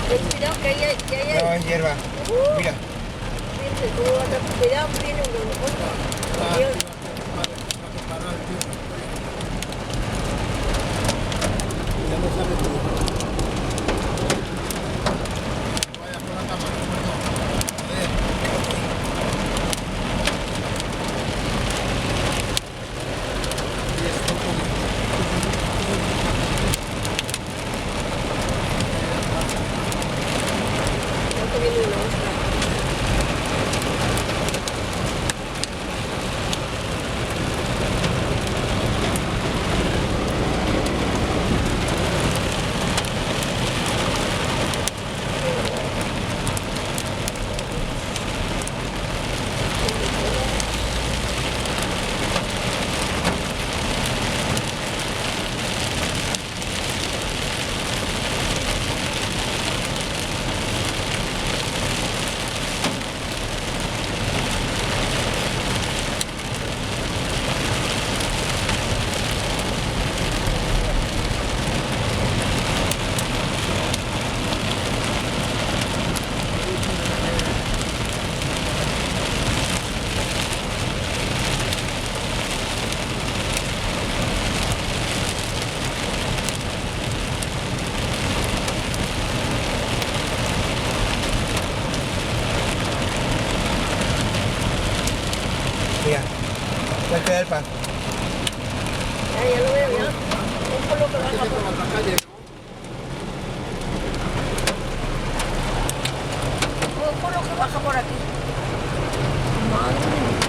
Ten cuidado que ahí hay. No, es hierba. Mira. Fíjense cómo va a estar. Cuidado, viene un otro. Dios. Ya lo sabe todo. Vaya por la cama. Está comiendo una ostra. Mira. Ya queda el pan. Ya lo veo, ya. Un polo que baja por la calle. un polo que baja por aquí. Madre mía.